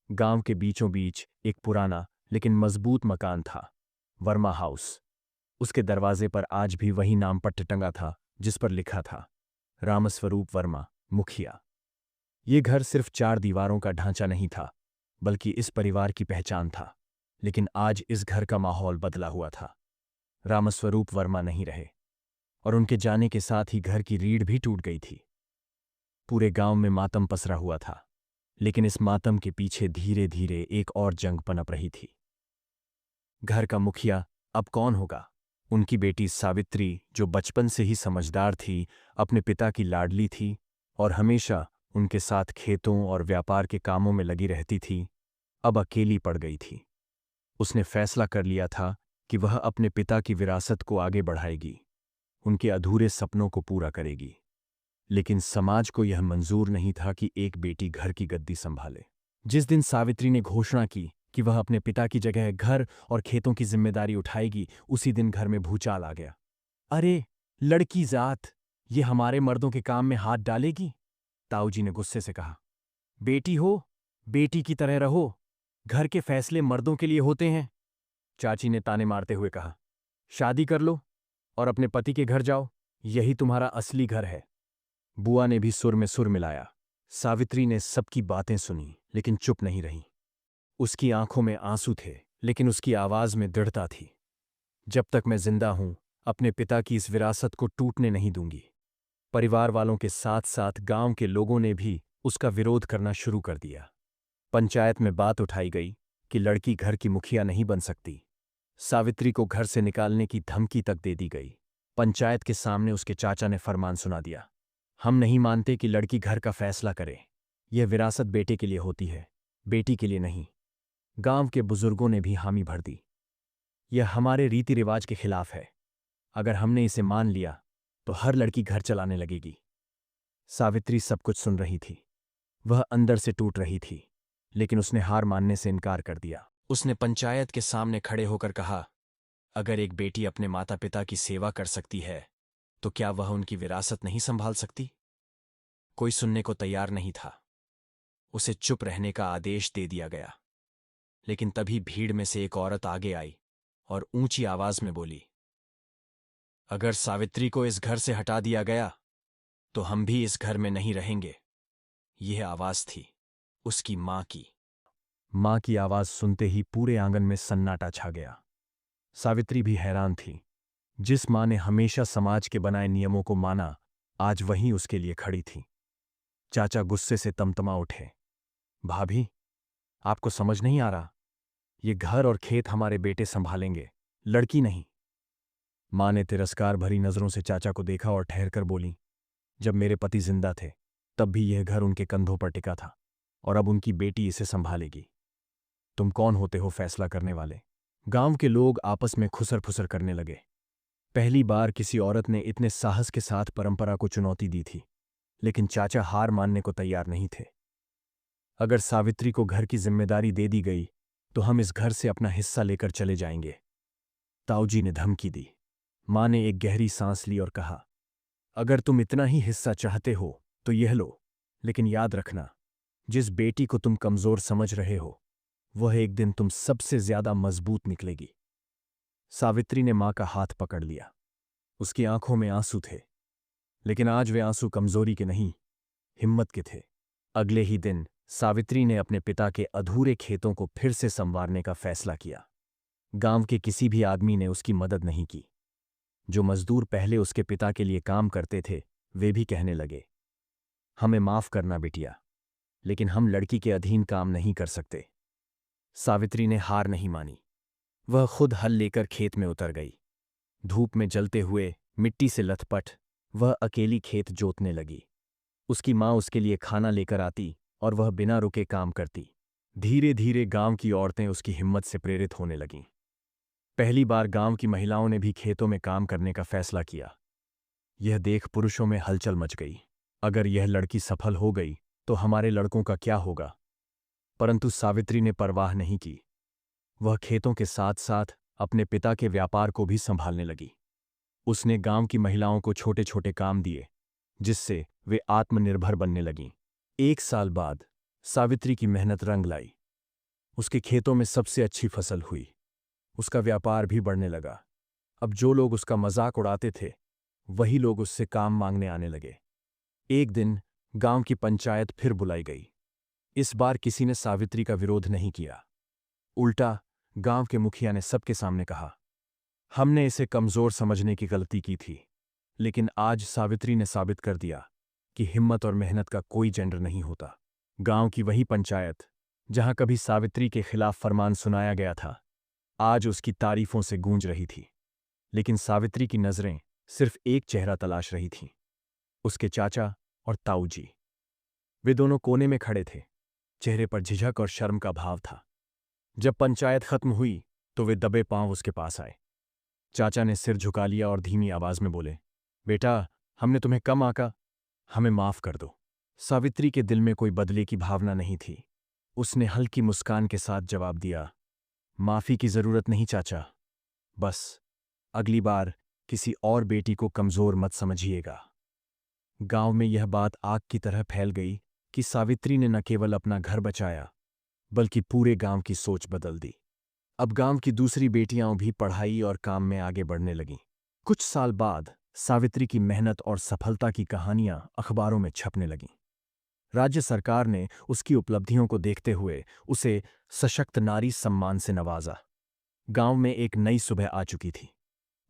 गांव के बीचों बीच एक पुराना लेकिन मजबूत मकान था, वर्मा हाउस। उसके दरवाजे पर आज भी वही नामपट्ट टंगा था जिस पर लिखा था, रामस्वरूप वर्मा, मुखिया। ये घर सिर्फ 4 दीवारों का ढांचा नहीं था, बल्कि इस परिवार की पहचान था। लेकिन आज इस घर का माहौल बदला हुआ था। रामस्वरूप वर्मा नहीं रहे, और उनके जाने के साथ ही घर की रीढ़ भी टूट गई थी। पूरे गांव में मातम पसरा हुआ था, लेकिन इस मातम के पीछे धीरे धीरे एक और जंग पनप रही थी। घर का मुखिया अब कौन होगा? उनकी बेटी सावित्री, जो बचपन से ही समझदार थी, अपने पिता की लाडली थी और हमेशा उनके साथ खेतों और व्यापार के कामों में लगी रहती थी, अब अकेली पड़ गई थी। उसने फैसला कर लिया था कि वह अपने पिता की विरासत को आगे बढ़ाएगी, उनके अधूरे सपनों को पूरा करेगी। लेकिन समाज को यह मंजूर नहीं था कि एक बेटी घर की गद्दी संभाले। जिस दिन सावित्री ने घोषणा की कि वह अपने पिता की जगह घर और खेतों की जिम्मेदारी उठाएगी, उसी दिन घर में भूचाल आ गया। अरे लड़की जात, ये हमारे मर्दों के काम में हाथ डालेगी? ताऊजी ने गुस्से से कहा। बेटी हो, बेटी की तरह रहो, घर के फैसले मर्दों के लिए होते हैं। चाची ने ताने मारते हुए कहा। शादी कर लो और अपने पति के घर जाओ, यही तुम्हारा असली घर है। बुआ ने भी सुर में सुर मिलाया। सावित्री ने सबकी बातें सुनी, लेकिन चुप नहीं रही। उसकी आंखों में आंसू थे, लेकिन उसकी आवाज में दृढ़ता थी। जब तक मैं जिंदा हूं, अपने पिता की इस विरासत को टूटने नहीं दूंगी। परिवार वालों के साथ साथ गांव के लोगों ने भी उसका विरोध करना शुरू कर दिया। पंचायत में बात उठाई गई कि लड़की घर की मुखिया नहीं बन सकती। सावित्री को घर से निकालने की धमकी तक दे दी गई। पंचायत के सामने उसके चाचा ने फरमान सुना दिया, हम नहीं मानते कि लड़की घर का फैसला करे। यह विरासत बेटे के लिए होती है, बेटी के लिए नहीं। गांव के बुजुर्गों ने भी हामी भर दी। यह हमारे रीति रिवाज के खिलाफ है। अगर हमने इसे मान लिया तो हर लड़की घर चलाने लगेगी। सावित्री सब कुछ सुन रही थी। वह अंदर से टूट रही थी, लेकिन उसने हार मानने से इनकार कर दिया। उसने पंचायत के सामने खड़े होकर कहा, अगर एक बेटी अपने माता पिता की सेवा कर सकती है, तो क्या वह उनकी विरासत नहीं संभाल सकती? कोई सुनने को तैयार नहीं था। उसे चुप रहने का आदेश दे दिया गया। लेकिन तभी भीड़ में से एक औरत आगे आई और ऊंची आवाज में बोली, अगर सावित्री को इस घर से हटा दिया गया तो हम भी इस घर में नहीं रहेंगे। यह आवाज थी उसकी मां की। मां की आवाज सुनते ही पूरे आंगन में सन्नाटा छा गया। सावित्री भी हैरान थी। जिस मां ने हमेशा समाज के बनाए नियमों को माना, आज वहीं उसके लिए खड़ी थी। चाचा गुस्से से तमतमा उठे। भाभी, आपको समझ नहीं आ रहा? ये घर और खेत हमारे बेटे संभालेंगे, लड़की नहीं। मां ने तिरस्कार भरी नजरों से चाचा को देखा और ठहरकर बोली, जब मेरे पति जिंदा थे तब भी यह घर उनके कंधों पर टिका था, और अब उनकी बेटी इसे संभालेगी। तुम कौन होते हो फैसला करने वाले? गांव के लोग आपस में खुसर फुसर करने लगे। पहली बार किसी औरत ने इतने साहस के साथ परंपरा को चुनौती दी थी, लेकिन चाचा हार मानने को तैयार नहीं थे। अगर सावित्री को घर की जिम्मेदारी दे दी गई तो हम इस घर से अपना हिस्सा लेकर चले जाएंगे, ताऊजी ने धमकी दी। मां ने एक गहरी सांस ली और कहा, अगर तुम इतना ही हिस्सा चाहते हो तो यह लो, लेकिन याद रखना, जिस बेटी को तुम कमजोर समझ रहे हो, वह एक दिन तुम सबसे ज्यादा मजबूत निकलेगी। सावित्री ने मां का हाथ पकड़ लिया। उसकी आंखों में आंसू थे, लेकिन आज वे आंसू कमजोरी के नहीं, हिम्मत के थे। अगले ही दिन सावित्री ने अपने पिता के अधूरे खेतों को फिर से संवारने का फैसला किया। गांव के किसी भी आदमी ने उसकी मदद नहीं की। जो मजदूर पहले उसके पिता के लिए काम करते थे, वे भी कहने लगे, हमें माफ करना बिटिया, लेकिन हम लड़की के अधीन काम नहीं कर सकते। सावित्री ने हार नहीं मानी। वह खुद हल लेकर खेत में उतर गई। धूप में जलते हुए, मिट्टी से लथपथ, वह अकेली खेत जोतने लगी। उसकी मां उसके लिए खाना लेकर आती और वह बिना रुके काम करती। धीरे धीरे गांव की औरतें उसकी हिम्मत से प्रेरित होने लगीं। पहली बार गांव की महिलाओं ने भी खेतों में काम करने का फैसला किया। यह देख पुरुषों में हलचल मच गई। अगर यह लड़की सफल हो गई तो हमारे लड़कों का क्या होगा? परंतु सावित्री ने परवाह नहीं की। वह खेतों के साथ साथ अपने पिता के व्यापार को भी संभालने लगी। उसने गांव की महिलाओं को छोटे छोटे काम दिए, जिससे वे आत्मनिर्भर बनने लगीं। 1 साल बाद सावित्री की मेहनत रंग लाई। उसके खेतों में सबसे अच्छी फसल हुई। उसका व्यापार भी बढ़ने लगा। अब जो लोग उसका मजाक उड़ाते थे वही लोग उससे काम मांगने आने लगे। एक दिन गांव की पंचायत फिर बुलाई गई। इस बार किसी ने सावित्री का विरोध नहीं किया। उल्टा गांव के मुखिया ने सबके सामने कहा, हमने इसे कमजोर समझने की गलती की थी, लेकिन आज सावित्री ने साबित कर दिया कि हिम्मत और मेहनत का कोई जेंडर नहीं होता। गांव की वही पंचायत जहां कभी सावित्री के खिलाफ फरमान सुनाया गया था, आज उसकी तारीफों से गूंज रही थी। लेकिन सावित्री की नजरें सिर्फ एक चेहरा तलाश रही थीं, उसके चाचा और ताऊ जी। वे दोनों कोने में खड़े थे, चेहरे पर झिझक और शर्म का भाव था। जब पंचायत खत्म हुई तो वे दबे पांव उसके पास आए। चाचा ने सिर झुका लिया और धीमी आवाज में बोले, बेटा, हमने तुम्हें कम आका, हमें माफ कर दो। सावित्री के दिल में कोई बदले की भावना नहीं थी। उसने हल्की मुस्कान के साथ जवाब दिया, माफी की जरूरत नहीं चाचा, बस अगली बार किसी और बेटी को कमजोर मत समझिएगा। गांव में यह बात आग की तरह फैल गई कि सावित्री ने न केवल अपना घर बचाया बल्कि पूरे गांव की सोच बदल दी। अब गांव की दूसरी बेटियां भी पढ़ाई और काम में आगे बढ़ने लगीं। कुछ साल बाद सावित्री की मेहनत और सफलता की कहानियां अखबारों में छपने लगीं। राज्य सरकार ने उसकी उपलब्धियों को देखते हुए उसे सशक्त नारी सम्मान से नवाजा। गांव में एक नई सुबह आ चुकी थी।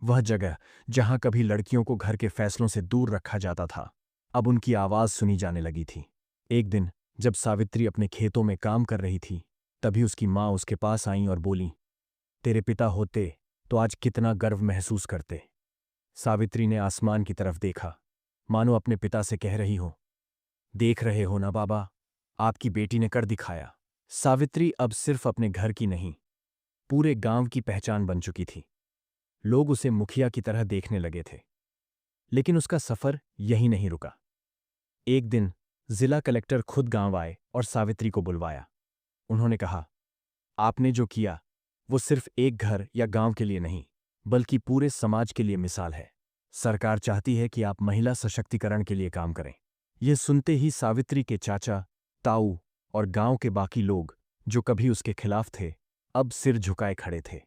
वह जगह जहां कभी लड़कियों को घर के फैसलों से दूर रखा जाता था, अब उनकी आवाज सुनी जाने लगी थी। एक दिन जब सावित्री अपने खेतों में काम कर रही थी, तभी उसकी माँ उसके पास आईं और बोलीं, तेरे पिता होते तो आज कितना गर्व महसूस करते। सावित्री ने आसमान की तरफ देखा, मानो अपने पिता से कह रही हो, देख रहे हो ना बाबा, आपकी बेटी ने कर दिखाया। सावित्री अब सिर्फ अपने घर की नहीं, पूरे गांव की पहचान बन चुकी थी। लोग उसे मुखिया की तरह देखने लगे थे। लेकिन उसका सफर यहीं नहीं रुका। एक दिन जिला कलेक्टर खुद गांव आए और सावित्री को बुलवाया। उन्होंने कहा, आपने जो किया वो सिर्फ एक घर या गांव के लिए नहीं, बल्कि पूरे समाज के लिए मिसाल है। सरकार चाहती है कि आप महिला सशक्तिकरण के लिए काम करें। यह सुनते ही सावित्री के चाचा, ताऊ और गांव के बाकी लोग जो कभी उसके खिलाफ थे, अब सिर झुकाए खड़े थे।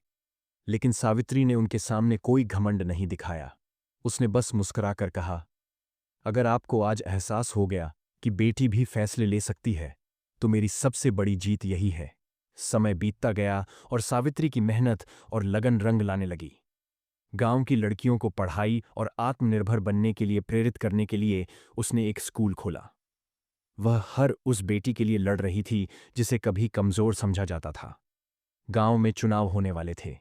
लेकिन सावित्री ने उनके सामने कोई घमंड नहीं दिखाया। उसने बस मुस्कुराकर कहा, अगर आपको आज एहसास हो गया कि बेटी भी फैसले ले सकती है, तो मेरी सबसे बड़ी जीत यही है। समय बीतता गया और सावित्री की मेहनत और लगन रंग लाने लगी। गांव की लड़कियों को पढ़ाई और आत्मनिर्भर बनने के लिए प्रेरित करने के लिए उसने एक स्कूल खोला। वह हर उस बेटी के लिए लड़ रही थी जिसे कभी कमजोर समझा जाता था। गांव में चुनाव होने वाले थे।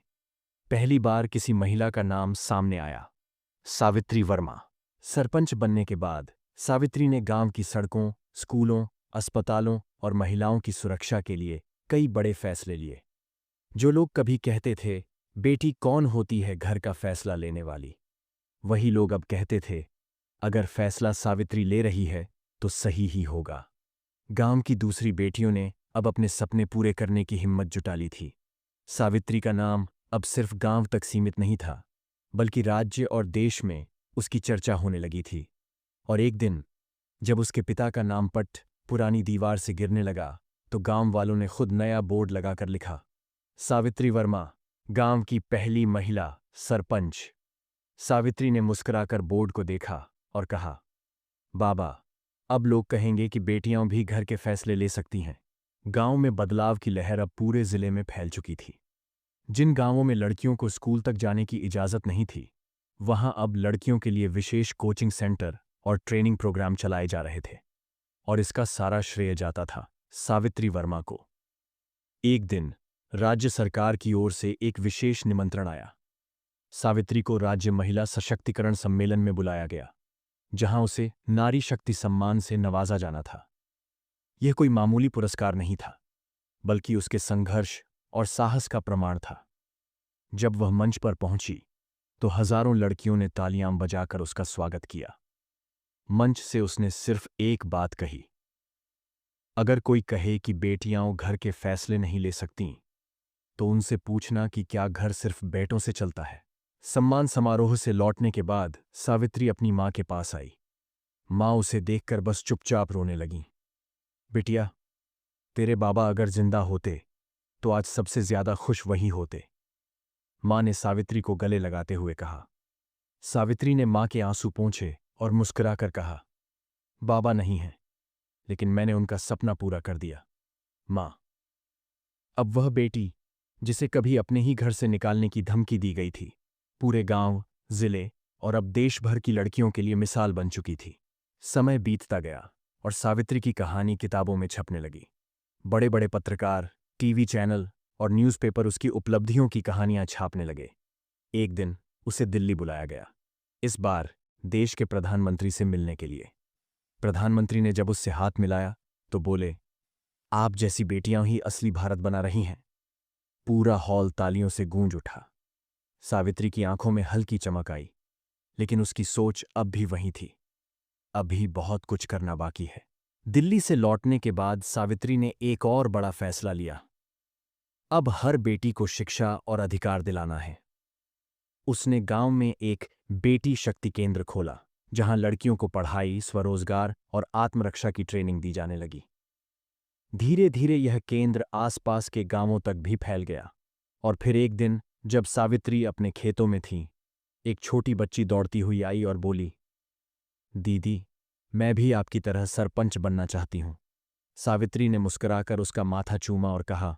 पहली बार किसी महिला का नाम सामने आया, सावित्री वर्मा। सरपंच बनने के बाद सावित्री ने गांव की सड़कों, स्कूलों, अस्पतालों और महिलाओं की सुरक्षा के लिए कई बड़े फैसले लिए। जो लोग कभी कहते थे, बेटी कौन होती है घर का फैसला लेने वाली, वही लोग अब कहते थे, अगर फैसला सावित्री ले रही है तो सही ही होगा। गांव की दूसरी बेटियों ने अब अपने सपने पूरे करने की हिम्मत जुटा ली थी। सावित्री का नाम अब सिर्फ गांव तक सीमित नहीं था, बल्कि राज्य और देश में उसकी चर्चा होने लगी थी। और एक दिन जब उसके पिता का नामपट पुरानी दीवार से गिरने लगा, तो गांव वालों ने खुद नया बोर्ड लगाकर लिखा, सावित्री वर्मा, गांव की पहली महिला सरपंच। सावित्री ने मुस्कुराकर बोर्ड को देखा और कहा, बाबा, अब लोग कहेंगे कि बेटियां भी घर के फैसले ले सकती हैं। गांव में बदलाव की लहर अब पूरे जिले में फैल चुकी थी। जिन गांवों में लड़कियों को स्कूल तक जाने की इजाजत नहीं थी, वहां अब लड़कियों के लिए विशेष कोचिंग सेंटर और ट्रेनिंग प्रोग्राम चलाए जा रहे थे। और इसका सारा श्रेय जाता था सावित्री वर्मा को। एक दिन राज्य सरकार की ओर से एक विशेष निमंत्रण आया। सावित्री को राज्य महिला सशक्तिकरण सम्मेलन में बुलाया गया, जहां उसे नारी शक्ति सम्मान से नवाजा जाना था। यह कोई मामूली पुरस्कार नहीं था, बल्कि उसके संघर्ष और साहस का प्रमाण था। जब वह मंच पर पहुंची तो हजारों लड़कियों ने तालियां बजाकर उसका स्वागत किया। मंच से उसने सिर्फ एक बात कही, अगर कोई कहे कि बेटियां घर के फैसले नहीं ले सकतीं, तो उनसे पूछना कि क्या घर सिर्फ बेटों से चलता है। सम्मान समारोह से लौटने के बाद सावित्री अपनी मां के पास आई। मां उसे देखकर बस चुपचाप रोने लगी। बिटिया, तेरे बाबा अगर जिंदा होते तो आज सबसे ज्यादा खुश वही होते। मां ने सावित्री को गले लगाते हुए कहा। सावित्री ने मां के आंसू पोंछे और मुस्कुराकर कहा, बाबा नहीं है, लेकिन मैंने उनका सपना पूरा कर दिया। मां, अब वह बेटी जिसे कभी अपने ही घर से निकालने की धमकी दी गई थी, पूरे गांव, जिले और अब देश भर की लड़कियों के लिए मिसाल बन चुकी थी। समय बीतता गया और सावित्री की कहानी किताबों में छपने लगी। बड़े बड़े पत्रकार, टीवी चैनल और न्यूज़पेपर उसकी उपलब्धियों की कहानियां छापने लगे। एक दिन उसे दिल्ली बुलाया गया, इस बार देश के प्रधानमंत्री से मिलने के लिए। प्रधानमंत्री ने जब उससे हाथ मिलाया तो बोले, आप जैसी बेटियां ही असली भारत बना रही हैं। पूरा हॉल तालियों से गूंज उठा। सावित्री की आंखों में हल्की चमक आई, लेकिन उसकी सोच अब भी वही थी। अभी बहुत कुछ करना बाकी है। दिल्ली से लौटने के बाद सावित्री ने एक और बड़ा फैसला लिया। अब हर बेटी को शिक्षा और अधिकार दिलाना है। उसने गांव में एक बेटी शक्ति केंद्र खोला, जहां लड़कियों को पढ़ाई, स्वरोजगार और आत्मरक्षा की ट्रेनिंग दी जाने लगी। धीरे धीरे यह केंद्र आसपास के गांवों तक भी फैल गया। और फिर एक दिन जब सावित्री अपने खेतों में थी, एक छोटी बच्ची दौड़ती हुई आई और बोली, दीदी, मैं भी आपकी तरह सरपंच बनना चाहती हूं। सावित्री ने मुस्कुराकर उसका माथा चूमा और कहा,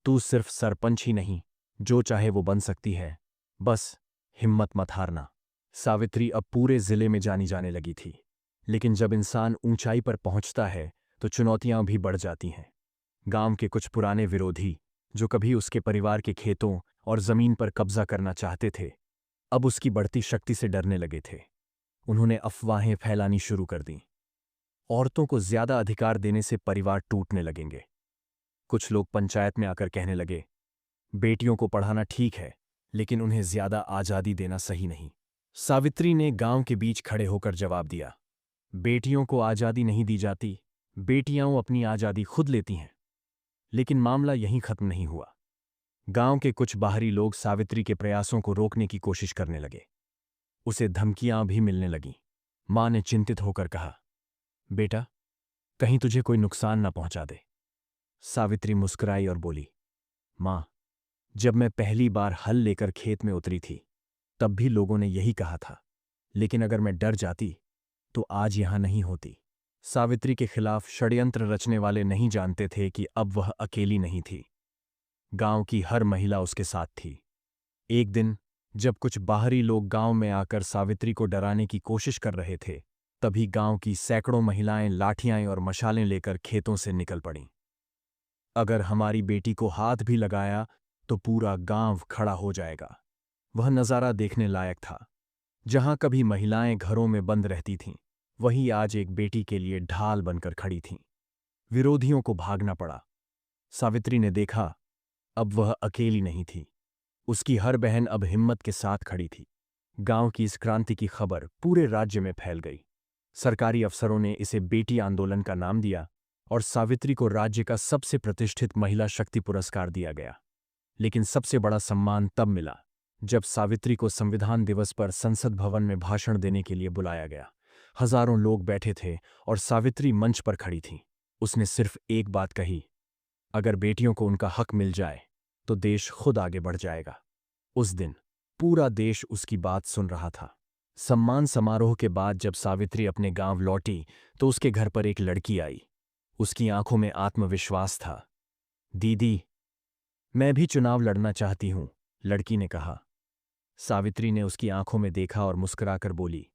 तू सिर्फ सरपंच ही नहीं, जो चाहे वो बन सकती है, बस हिम्मत मत हारना। सावित्री अब पूरे जिले में जानी जाने लगी थी। लेकिन जब इंसान ऊंचाई पर पहुंचता है तो चुनौतियां भी बढ़ जाती हैं। गांव के कुछ पुराने विरोधी, जो कभी उसके परिवार के खेतों और जमीन पर कब्जा करना चाहते थे, अब उसकी बढ़ती शक्ति से डरने लगे थे। उन्होंने अफवाहें फैलानी शुरू कर दीं। औरतों को ज्यादा अधिकार देने से परिवार टूटने लगेंगे। कुछ लोग पंचायत में आकर कहने लगे, बेटियों को पढ़ाना ठीक है, लेकिन उन्हें ज्यादा आजादी देना सही नहीं। सावित्री ने गांव के बीच खड़े होकर जवाब दिया, बेटियों को आजादी नहीं दी जाती, बेटियां अपनी आजादी खुद लेती हैं। लेकिन मामला यहीं खत्म नहीं हुआ। गांव के कुछ बाहरी लोग सावित्री के प्रयासों को रोकने की कोशिश करने लगे। उसे धमकियां भी मिलने लगीं। मां ने चिंतित होकर कहा, बेटा, कहीं तुझे कोई नुकसान न पहुंचा दे। सावित्री मुस्कुराई और बोली, मां, जब मैं पहली बार हल लेकर खेत में उतरी थी, तब भी लोगों ने यही कहा था, लेकिन अगर मैं डर जाती तो आज यहां नहीं होती। सावित्री के खिलाफ षड्यंत्र रचने वाले नहीं जानते थे कि अब वह अकेली नहीं थी। गांव की हर महिला उसके साथ थी। एक दिन जब कुछ बाहरी लोग गांव में आकर सावित्री को डराने की कोशिश कर रहे थे, तभी गांव की सैकड़ों महिलाएं लाठियां और मशालें लेकर खेतों से निकल पड़ीं। अगर हमारी बेटी को हाथ भी लगाया तो पूरा गांव खड़ा हो जाएगा। वह नजारा देखने लायक था। जहां कभी महिलाएं घरों में बंद रहती थीं, वही आज एक बेटी के लिए ढाल बनकर खड़ी थीं। विरोधियों को भागना पड़ा। सावित्री ने देखा, अब वह अकेली नहीं थी। उसकी हर बहन अब हिम्मत के साथ खड़ी थी। गांव की इस क्रांति की खबर पूरे राज्य में फैल गई। सरकारी अफसरों ने इसे बेटी आंदोलन का नाम दिया और सावित्री को राज्य का सबसे प्रतिष्ठित महिला शक्ति पुरस्कार दिया गया। लेकिन सबसे बड़ा सम्मान तब मिला जब सावित्री को संविधान दिवस पर संसद भवन में भाषण देने के लिए बुलाया गया। हजारों लोग बैठे थे और सावित्री मंच पर खड़ी थी। उसने सिर्फ एक बात कही, अगर बेटियों को उनका हक मिल जाए तो देश खुद आगे बढ़ जाएगा। उस दिन पूरा देश उसकी बात सुन रहा था। सम्मान समारोह के बाद जब सावित्री अपने गांव लौटी तो उसके घर पर एक लड़की आई। उसकी आंखों में आत्मविश्वास था। दीदी, मैं भी चुनाव लड़ना चाहती हूं, लड़की ने कहा। सावित्री ने उसकी आंखों में देखा और मुस्कुराकर बोली,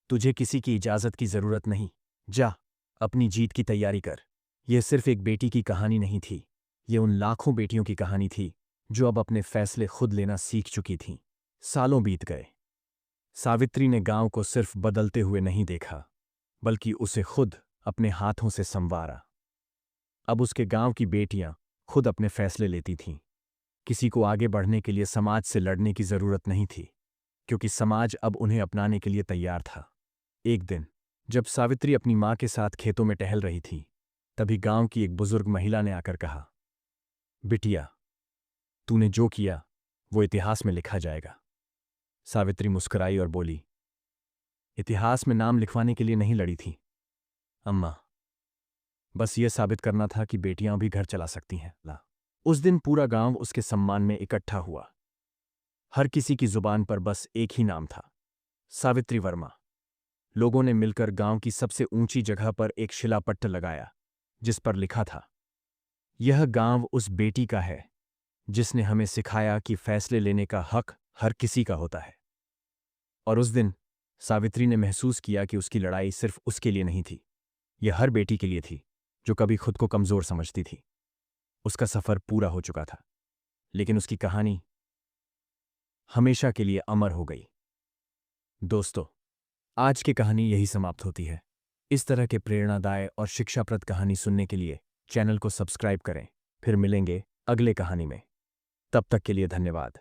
तुझे किसी की इजाजत की जरूरत नहीं, जा अपनी जीत की तैयारी कर। यह सिर्फ एक बेटी की कहानी नहीं थी, ये उन लाखों बेटियों की कहानी थी जो अब अपने फैसले खुद लेना सीख चुकी थीं। सालों बीत गए। सावित्री ने गांव को सिर्फ बदलते हुए नहीं देखा, बल्कि उसे खुद अपने हाथों से संवारा। अब उसके गांव की बेटियां खुद अपने फैसले लेती थीं। किसी को आगे बढ़ने के लिए समाज से लड़ने की जरूरत नहीं थी, क्योंकि समाज अब उन्हें अपनाने के लिए तैयार था। एक दिन जब सावित्री अपनी मां के साथ खेतों में टहल रही थी, तभी गांव की एक बुजुर्ग महिला ने आकर कहा, बिटिया, तूने जो किया वो इतिहास में लिखा जाएगा। सावित्री मुस्कुराई और बोली, इतिहास में नाम लिखवाने के लिए नहीं लड़ी थी अम्मा, बस ये साबित करना था कि बेटियां भी घर चला सकती हैं। ला उस दिन पूरा गांव उसके सम्मान में इकट्ठा हुआ। हर किसी की जुबान पर बस एक ही नाम था, सावित्री वर्मा। लोगों ने मिलकर गांव की सबसे ऊंची जगह पर एक शिलापट्ट लगाया, जिस पर लिखा था, यह गांव उस बेटी का है जिसने हमें सिखाया कि फैसले लेने का हक हर किसी का होता है। और उस दिन सावित्री ने महसूस किया कि उसकी लड़ाई सिर्फ उसके लिए नहीं थी, यह हर बेटी के लिए थी जो कभी खुद को कमजोर समझती थी। उसका सफर पूरा हो चुका था, लेकिन उसकी कहानी हमेशा के लिए अमर हो गई। दोस्तों, आज की कहानी यही समाप्त होती है। इस तरह के प्रेरणादायक और शिक्षाप्रद कहानी सुनने के लिए चैनल को सब्सक्राइब करें। फिर मिलेंगे अगले कहानी में। तब तक के लिए धन्यवाद।